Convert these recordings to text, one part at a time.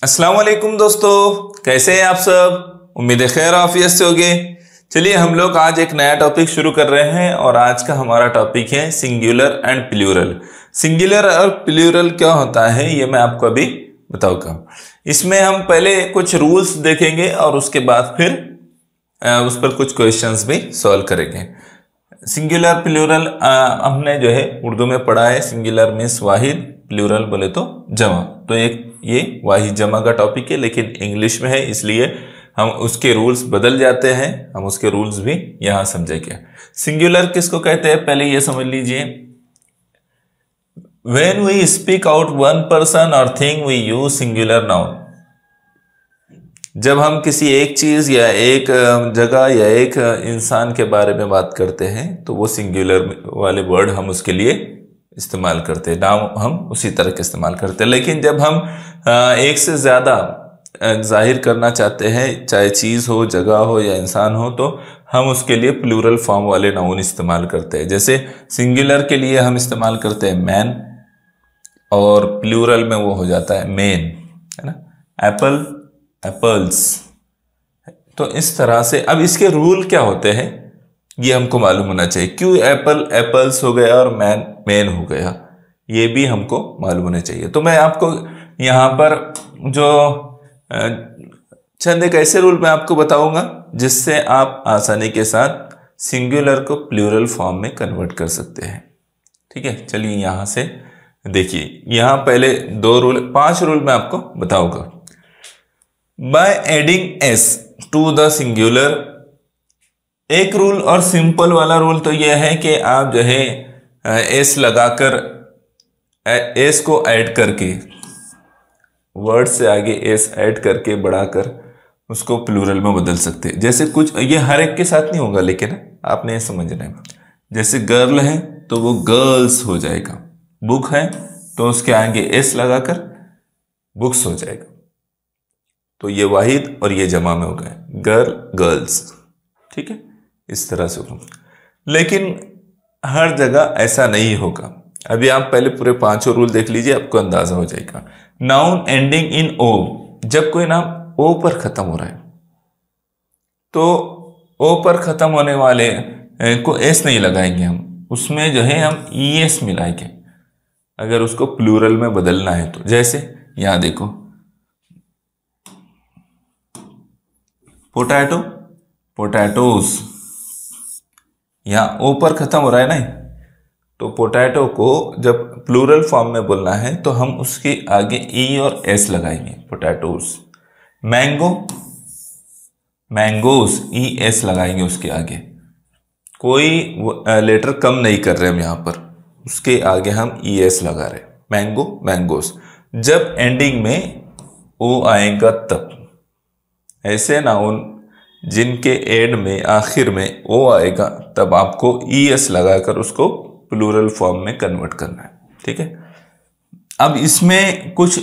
अस्सलाम वालेकुम दोस्तों, कैसे हैं आप सब। उम्मीद है खैर आफियत से होगे। चलिए हम लोग आज एक नया टॉपिक शुरू कर रहे हैं और आज का हमारा टॉपिक है सिंगुलर एंड प्लूरल। सिंगुलर और प्लूरल क्या होता है ये मैं आपको अभी बताऊंगा। इसमें हम पहले कुछ रूल्स देखेंगे और उसके बाद फिर उस पर कुछ क्वेश्चंस भी सॉल्व करेंगे। सिंगुलर प्लूरल हमने जो है उर्दू में पढ़ा है। सिंगुलर मीन्स वाहिद, प्लूरल बोले तो जमा। तो एक ये वाहिद जमा का टॉपिक है, लेकिन इंग्लिश में है इसलिए हम उसके रूल्स बदल जाते हैं। हम उसके रूल्स भी यहां समझेंगे। सिंगुलर किसको कहते हैं पहले ये समझ लीजिए। When we speak out one person or thing we use singular noun। जब हम किसी एक चीज या एक जगह या एक इंसान के बारे में बात करते हैं तो वो सिंगुलर वाले वर्ड हम उसके लिए इस्तेमाल करते हैं, नाम हम उसी तरह के इस्तेमाल करते हैं। लेकिन जब हम एक से ज़्यादा जाहिर करना चाहते हैं, चाहे चीज़ हो, जगह हो या इंसान हो, तो हम उसके लिए प्लूरल फॉर्म वाले नाउन इस्तेमाल करते हैं। जैसे सिंगुलर के लिए हम इस्तेमाल करते हैं मैन और प्लूरल में वो हो जाता है मेन, है ना। Apple, apples. तो इस तरह से अब इसके रूल क्या होते हैं ये हमको मालूम होना चाहिए। क्यों एप्पल एप्पल्स हो गया और मैन मैन हो गया, ये भी हमको मालूम होना चाहिए। तो मैं आपको यहाँ पर जो चंद एक ऐसे रूल मैं आपको बताऊंगा जिससे आप आसानी के साथ सिंगुलर को प्लूरल फॉर्म में कन्वर्ट कर सकते हैं। ठीक है, चलिए यहाँ से देखिए। यहाँ पहले 5 रूल मैं आपको बताऊंगा। By adding S to the singular, एक रूल और सिंपल वाला रूल तो यह है कि आप जो है एस लगाकर, एस को ऐड करके, वर्ड से आगे एस ऐड करके बढ़ाकर उसको प्लूरल में बदल सकते हैं। जैसे कुछ ये हर एक के साथ नहीं होगा, लेकिन आपने ये समझना है। जैसे गर्ल है तो वो गर्ल्स हो जाएगा, बुक है तो उसके आगे एस लगाकर बुक्स हो जाएगा। तो ये वाहिद और ये जमा में हो गए, गर्ल गर्ल्स। ठीक है, इस तरह से होगा। लेकिन हर जगह ऐसा नहीं होगा। अभी आप पहले पूरे 5 रूल देख लीजिए, आपको अंदाजा हो जाएगा। नाउन एंडिंग इन ओ, जब कोई नाम ओ पर खत्म हो रहा है तो ओ पर खत्म होने वाले को एस नहीं लगाएंगे हम, उसमें जो है हम ई एस मिलाएंगे अगर उसको प्लूरल में बदलना है तो। जैसे यहां देखो, पोटैटो, पोटैटोस, यहां ओ पर खत्म हो रहा है ना, तो पोटैटो को जब प्लूरल फॉर्म में बोलना है तो हम उसके आगे ई और एस लगाएंगे, potatoes. Mango, mangoes, E S लगाएंगे उसके आगे। कोई लेटर कम नहीं कर रहे हम यहां पर, उसके आगे हम ई एस लगा रहे, मैंगो, मैंगोस। जब एंडिंग में ओ आएगा तब, ऐसे नाउन जिनके एंड में, आखिर में ओ आएगा, तब आपको ई एस लगाकर उसको प्लूरल फॉर्म में कन्वर्ट करना है। ठीक है, अब इसमें कुछ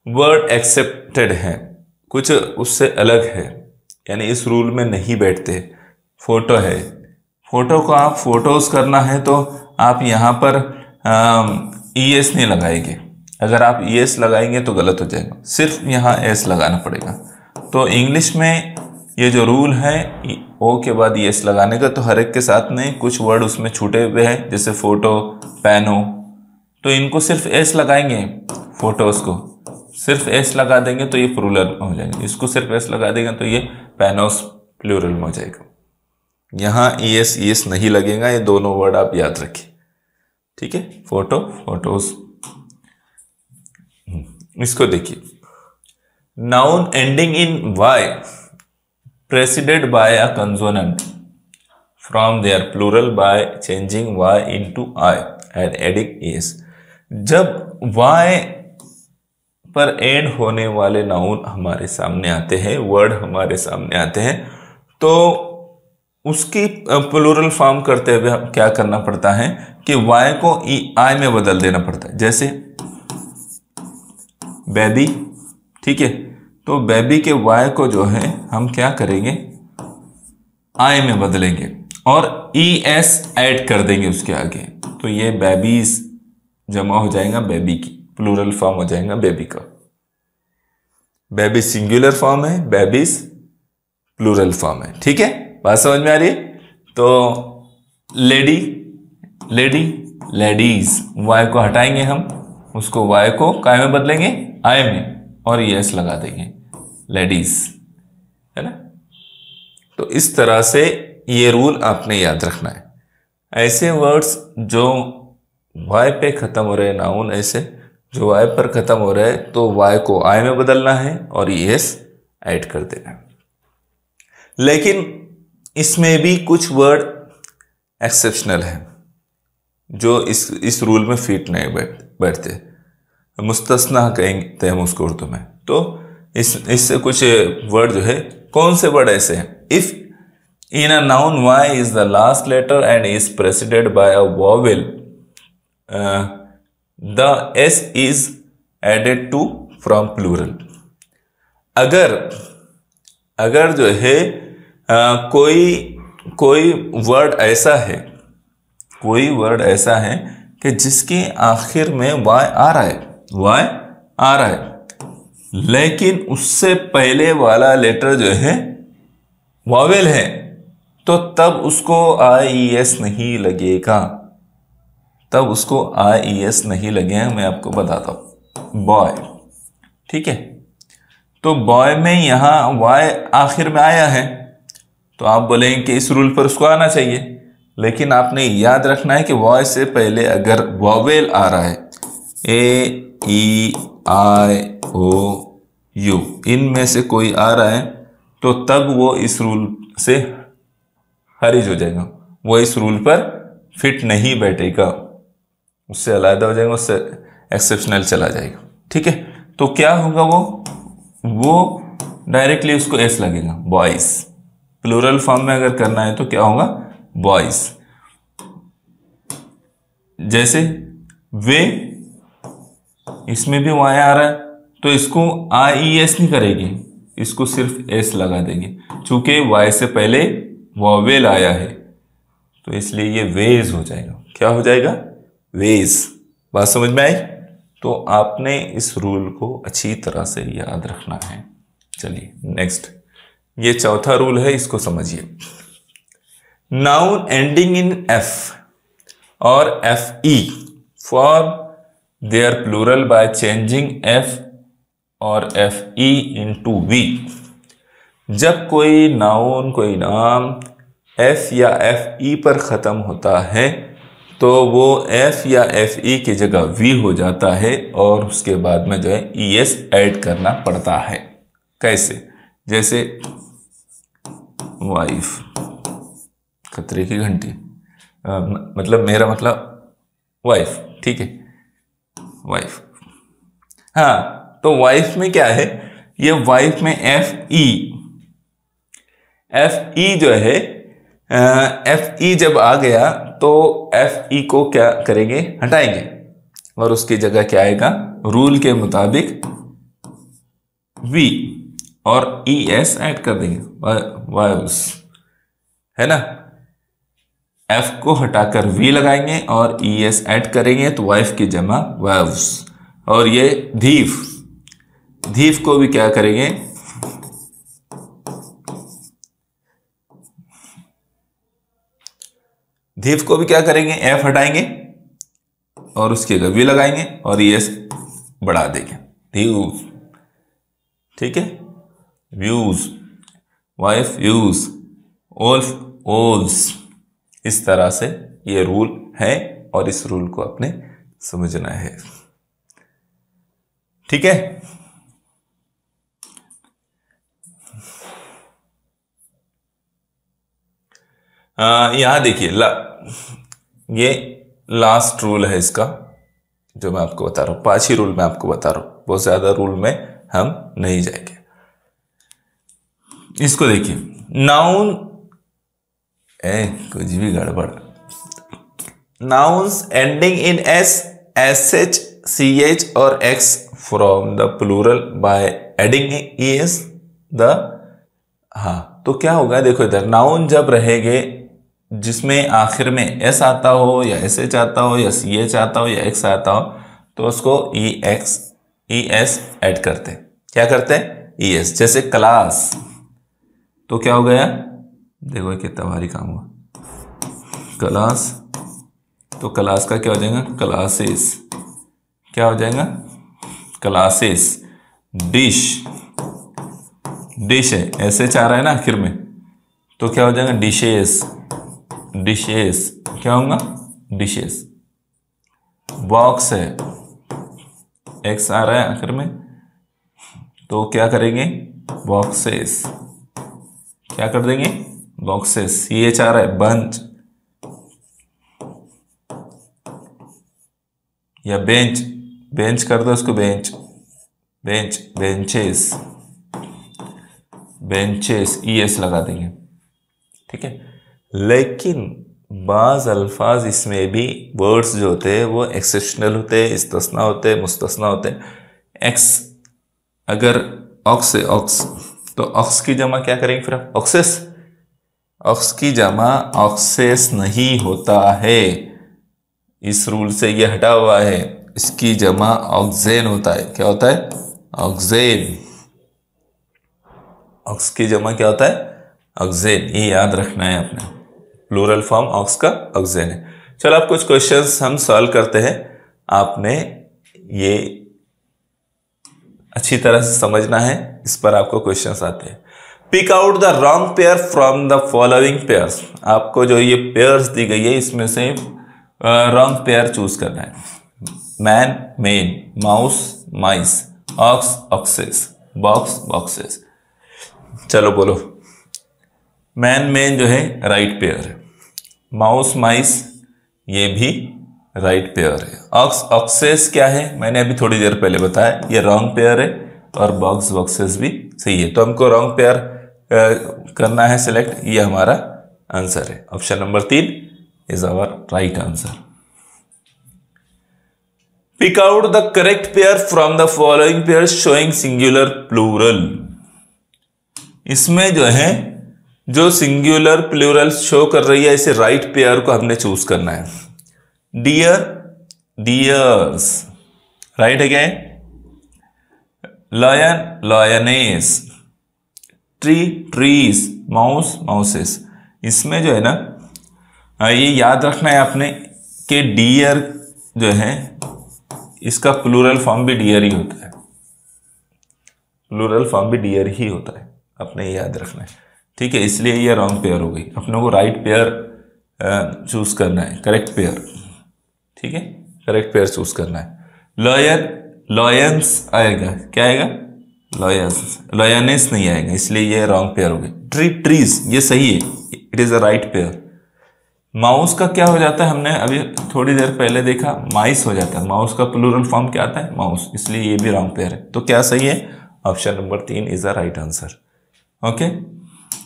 वर्ड एक्सेप्टेड हैं, कुछ उससे अलग है, यानी इस रूल में नहीं बैठते। फोटो है, फोटो को आप फोटोज करना है तो आप यहाँ पर ई एस नहीं लगाएंगे। अगर आप ई एस लगाएंगे तो गलत हो जाएगा, सिर्फ यहाँ एस लगाना पड़ेगा। तो इंग्लिश में ये जो रूल है ओ के बाद एस लगाने का, तो हर एक के साथ में कुछ वर्ड उसमें छूटे हुए हैं, जैसे फोटो, पैनो, तो इनको सिर्फ एस लगाएंगे। फोटोज को सिर्फ एस लगा देंगे तो ये प्लूरल हो जाएगा, इसको सिर्फ एस लगा देंगे तो ये पैनोस प्लूरल में हो जाएगा। यहाँ ई एस नहीं लगेगा, ये दोनों वर्ड आप याद रखिए। ठीक है, फोटो, फोटोज। इसको देखिए, noun ending in Y preceded by a consonant from their plural by changing y into I and adding es। जब y पर एंड होने वाले नाउन हमारे सामने आते हैं, वर्ड हमारे सामने आते हैं, तो उसकी प्लूरल फॉर्म करते हुए हम क्या करना पड़ता है कि y को I में बदल देना पड़ता है। जैसे बेबी, ठीक है, तो बेबी के वाई को जो है हम क्या करेंगे, आई में बदलेंगे और ई एस ऐड कर देंगे उसके आगे, तो ये बेबीज जमा हो जाएगा, बेबी की प्लूरल फॉर्म हो जाएगा बेबी का। बेबी सिंगुलर फॉर्म है, बेबीज प्लूरल फॉर्म है। ठीक है, बात समझ में आ रही है? तो लेडी, लेडी, लेडीज, वाई को हटाएंगे हम, उसको वाई को काय में बदलेंगे, आई में, और यस लगा देंगे, लेडीज, है ना। तो इस तरह से ये रूल आपने याद रखना है। ऐसे वर्ड्स जो वाई पे खत्म हो रहे हैं, नाउन ऐसे जो वाई पर खत्म हो रहे हैं, तो वाई को आई में बदलना है और यस ऐड कर देना है। लेकिन इसमें भी कुछ वर्ड एक्सेप्शनल है जो इस रूल में फिट नहीं बैठते, मुस्तस्ना कहते हैं हम उसको उर्दू में। तो इससे कुछ वर्ड जो है, कौन से वर्ड ऐसे हैं? If in a noun Y is the last letter and is preceded by a vowel, the S is added to from plural. अगर जो है कोई वर्ड ऐसा है, कोई वर्ड ऐसा है कि जिसके आखिर में वाई आ रहा है, वाई आ रहा है, लेकिन उससे पहले वाला लेटर जो है वॉवेल है, तो तब उसको IES नहीं लगेगा, तब उसको IES नहीं लगेगा। मैं आपको बताता हूं, बॉय, ठीक है। तो बॉय में यहां वाई आखिर में आया है, तो आप बोलेंगे कि इस रूल पर उसको आना चाहिए, लेकिन आपने याद रखना है कि वॉय से पहले अगर वॉवेल आ रहा है, AEIOU, इनमें से कोई आ रहा है, तो तब वो इस रूल से खारिज हो जाएगा, वो इस रूल पर फिट नहीं बैठेगा, उससे अलग हो जाएगा, उससे एक्सेप्शनल चला जाएगा। ठीक है, तो क्या होगा, वो डायरेक्टली उसको एस लगेगा, बॉयज। प्लूरल फॉर्म में अगर करना है तो क्या होगा, बॉयज। जैसे वे, इसमें भी वाई आ रहा है, तो इसको IES नहीं करेगी, इसको सिर्फ एस लगा देंगे, चूंकि वाई से पहले वॉवेल आया है, तो इसलिए ये वेज हो जाएगा। क्या हो जाएगा, वेज। बात समझ में आई? तो आपने इस रूल को अच्छी तरह से याद रखना है। चलिए नेक्स्ट, ये चौथा रूल है, इसको समझिए। नाउन एंडिंग इन F और FE form their plural by changing F और FE इनटू V। जब कोई नाउन, कोई नाम F या FE पर खत्म होता है, तो वो F या FE की जगह V हो जाता है, और उसके बाद में जो है ES ऐड करना पड़ता है। कैसे? जैसे वाइफ, खतरे की घंटी, मतलब मेरा मतलब वाइफ, ठीक है, वाइफ। हाँ, तो वाइफ में क्या है, ये वाइफ में FE जो है, FE जब आ गया तो FE को क्या करेंगे, हटाएंगे, और उसकी जगह क्या आएगा, रूल के मुताबिक V और ES ऐड कर देंगे, वाइव्स, है ना। F को हटाकर V लगाएंगे और ES ऐड करेंगे, तो वाइफ की जमा वाइव्स। और ये धीफ, धीफ को भी क्या करेंगे, धीफ को भी क्या करेंगे, F हटाएंगे और उसके जगह V लगाएंगे और ES बढ़ा देंगे, धीव्स। ठीक है, व्यूज, वाइफ व्यूज, ओल्फ ओल्स। इस तरह से ये रूल है, और इस रूल को आपने समझना है। ठीक है, यहां देखिए, ये लास्ट रूल है इसका, जो मैं आपको बता रहा हूं, 5 ही रूल मैं आपको बता रहा हूं, बहुत ज्यादा रूल में हम नहीं जाएंगे। इसको देखिए, नाउन, कुछ भी गड़बड़, nouns ending in S, SH, CH और X from the plural by adding ES the, हाँ, तो क्या होगा, देखो इधर नाउन जब रहेंगे जिसमें आखिर में S आता हो या SH आता हो या CH आता हो या X आता हो, तो उसको ES ऐड करते हैं। क्या करते हैं, ES। जैसे क्लास, तो क्या हो गया, देखो कितना भारी काम हुआ, क्लास, तो क्लास का क्या हो जाएगा, क्लासेस, क्या हो जाएगा, क्लासेस। डिश, डिश है, ऐसे चाह रहा है ना आखिर में, तो क्या हो जाएगा, डिशेस, डिशेस, क्या होगा, डिशेस। बॉक्स है, एक्स आ रहा है आखिर में, तो क्या करेंगे, बॉक्सेस, क्या कर देंगे, बॉक्सेस। CH आ रहा है, बंच या बेंच, बेंच कर दो उसको, bench, bench, benches, benches, ES लगा देंगे, ठीक है। लेकिन बाज अल्फाज इसमें भी वर्ड्स जो होते हैं वो एक्सेप्शनल होते हैं, इस्तिस्ना होते हैं, मुस्तिस्ना होते हैं। एक्स, अगर ऑक्स है, ऑक्स, तो ऑक्स की जमा क्या करेंगे फिर आप, ऑक्सेस। ऑक्स की जमा ऑक्सेस नहीं होता है, इस रूल से ये हटा हुआ है, इसकी जमा ऑक्सेन होता है। क्या होता है, ऑक्सेन। ऑक्स की जमा क्या होता है, ऑक्सेन, ये याद रखना है अपने, प्लूरल फॉर्म ऑक्स का ऑक्सेन है। चलो अब कुछ क्वेश्चंस हम सॉल्व करते हैं, आपने ये अच्छी तरह से समझना है, इस पर आपको क्वेश्चंस आते हैं। Pick out the wrong pair from the following pairs. आपको जो ये पेयर्स दी गई है इसमें से रॉन्ग पेयर चूज करना है। मैन, मेन, माउस, माइस, ऑक्स, ऑक्सेस, बॉक्स, बॉक्सेस। चलो बोलो, मैन, मेन जो है राइट पेयर है, माउस, माइस ये भी राइट पेयर है, ऑक्स, ऑक्सेस क्या है, मैंने अभी थोड़ी देर पहले बताया, ये रॉन्ग पेयर है, और बॉक्स, बॉक्सेस भी सही है। तो हमको रॉन्ग पेयर करना है सिलेक्ट, ये हमारा आंसर है। Option number 3 is our right answer. Pick out the correct pair from the following pair showing singular plural. इसमें जो है, जो सिंगुलर प्लूरल शो कर रही है, इसे राइट पेयर को हमने चूज करना है। डियर, डियर्स, राइट है क्या है, lion, lioness, tree, trees, mouse, mouses. इसमें जो है ना, ये याद रखना है आपने कि डियर जो है इसका प्लूरल फॉर्म भी डियर ही होता है, प्लूरल फॉर्म भी डियर ही होता है, अपने याद रखना है, ठीक है। इसलिए ये रॉन्ग पेयर हो गई, अपने को राइट पेयर चूज करना है, करेक्ट पेयर, ठीक है, करेक्ट पेयर चूज करना है। लॉयन, लॉयंस आएगा, क्या आएगा, लॉयंस, लॉयनेस नहीं आएगा, इसलिए ये रॉन्ग पेयर हो गई। ट्री, ट्रीज ये सही है, it is a right pair. Mouse का क्या हो जाता है, हमने अभी थोड़ी देर पहले देखा, माइस हो जाता है, माउस का प्लूरल फॉर्म क्या आता है, माउस, इसलिए ये भी रॉन्ग पेयर है। तो क्या सही है, option number 3 is the right answer. Okay,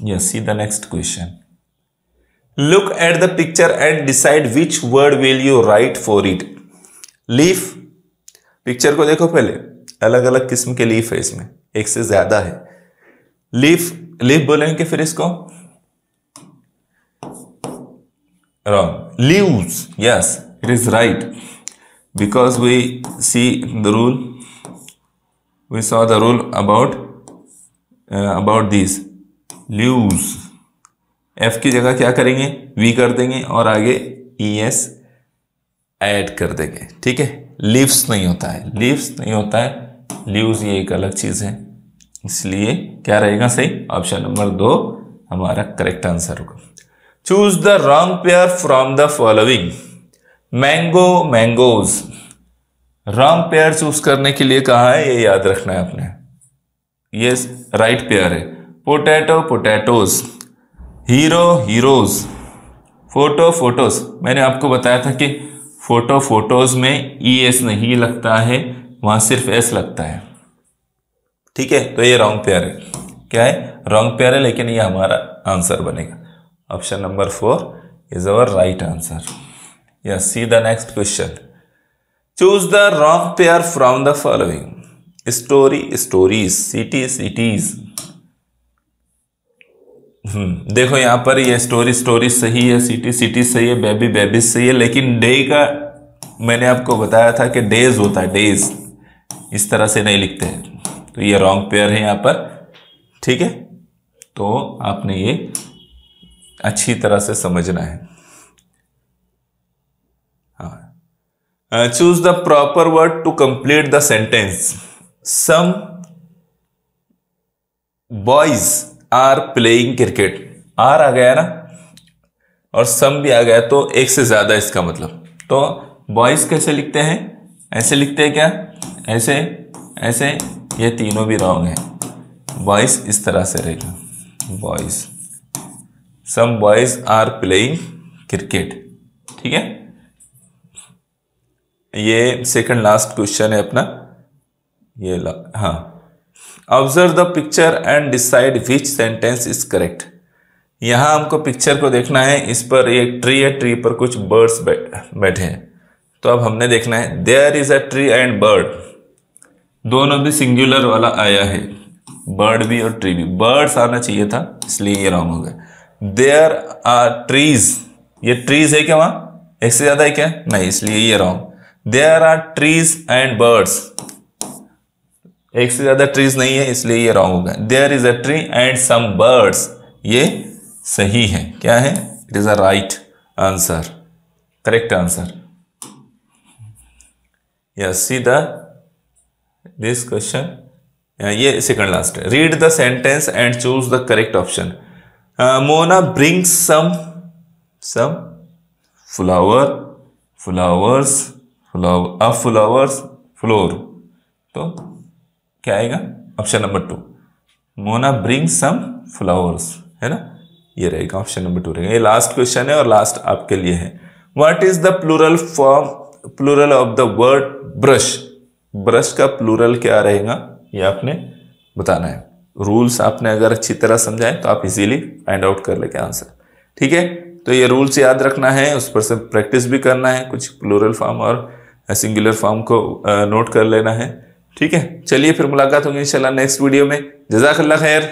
yes, see the next question. Look at the picture and decide which word will you right for it. Leaf, picture को देखो पहले, अलग अलग किस्म के लीफ है इसमें, एक से ज्यादा है। लीफ, लीफ बोलेंगे फिर इसको, wrong, leaves, yes, it is right, because we see the rule, we saw the rule about these leaves। F की जगह क्या करेंगे, V कर देंगे और आगे ES ऐड कर देंगे, ठीक है। लीव्स नहीं होता है, लीव्स नहीं होता है, लीव्स ये एक अलग चीज है, इसलिए क्या रहेगा सही, ऑप्शन नंबर 2 हमारा करेक्ट आंसर होगा। Choose the wrong pair from the following. Mango, mangoes, wrong pair choose करने के लिए कहा है, ये याद रखना है आपने, ये राइट पेयर है। Potato, potatoes, hero, heroes, photo, photos. मैंने आपको बताया था कि फोटो, फोटोज में ES नहीं लगता है, वहां सिर्फ S लगता है, ठीक है। तो ये रॉन्ग पेयर है, क्या है, रॉन्ग पेयर है, लेकिन ये हमारा आंसर बनेगा। Option number 4 is our right answer. Yes, see the next question. Choose the wrong pair from the following. Story, stories, city, cities. देखो यहां पर ये स्टोरी, स्टोरीज सही है, सिटी, सिटीज सही है, बेबी, बेबीज सही है, लेकिन डे का मैंने आपको बताया था कि डेज होता है, डेज इस तरह से नहीं लिखते हैं, तो ये रॉन्ग पेयर है यहाँ पर, ठीक है। तो आपने ये अच्छी तरह से समझना है। हाँ, choose the proper word to complete the sentence. Some boys are playing cricket, आर आ गया ना और सम भी आ गया, तो एक से ज्यादा इसका मतलब। तो बॉयज कैसे लिखते हैं, ऐसे लिखते हैं क्या, ऐसे ऐसे, ये तीनों भी रॉन्ग है। बॉयज इस तरह से रहेगा, boys, some boys are playing cricket, ठीक है। ये सेकंड लास्ट क्वेश्चन है अपना, ये हाँ। Observe the picture and decide which sentence is correct. यहां हमको पिक्चर को देखना है, इस पर एक ट्री है, ट्री पर कुछ बर्ड्स बैठे हैं। तो अब हमने देखना है there is a tree and bird, दोनों भी सिंगुलर वाला आया है, बर्ड भी और ट्री भी। बर्ड्स आना चाहिए था, इसलिए ये रॉन्ग हो गया। देयर आर ट्रीज, ये ट्रीज है क्या, वहां एक से ज्यादा है क्या, नहीं, इसलिए ये wrong. There are trees and birds, एक से ज्यादा ट्रीज नहीं है, इसलिए ये रॉन्ग होगा। There is a tree and some birds, ये सही है, क्या है, it is a right answer, correct answer. Yes, see the this question, ये सेकंड लास्ट है। Read the sentence and choose the correct option. Mona brings some flower, flowers, flowers floor, तो क्या आएगा, option number 2, Mona brings some flowers, है ना, ये रहेगा option number 2 रहेगा। ये लास्ट क्वेश्चन है और लास्ट आपके लिए है। What is the plural form, plural of the word brush. Brush का प्लूरल क्या रहेगा, ये आपने बताना है। रूल्स आपने अगर अच्छी तरह समझाए तो आप इजीली फाइंड आउट कर लेंगे आंसर, ठीक है। तो ये रूल्स याद रखना है, उस पर से प्रैक्टिस भी करना है, कुछ प्लूरल फॉर्म और सिंगुलर फॉर्म को नोट कर लेना है, ठीक है। चलिए फिर मुलाकात होगी इंशाल्लाह नेक्स्ट वीडियो में। जज़ाकल्लाह खैर।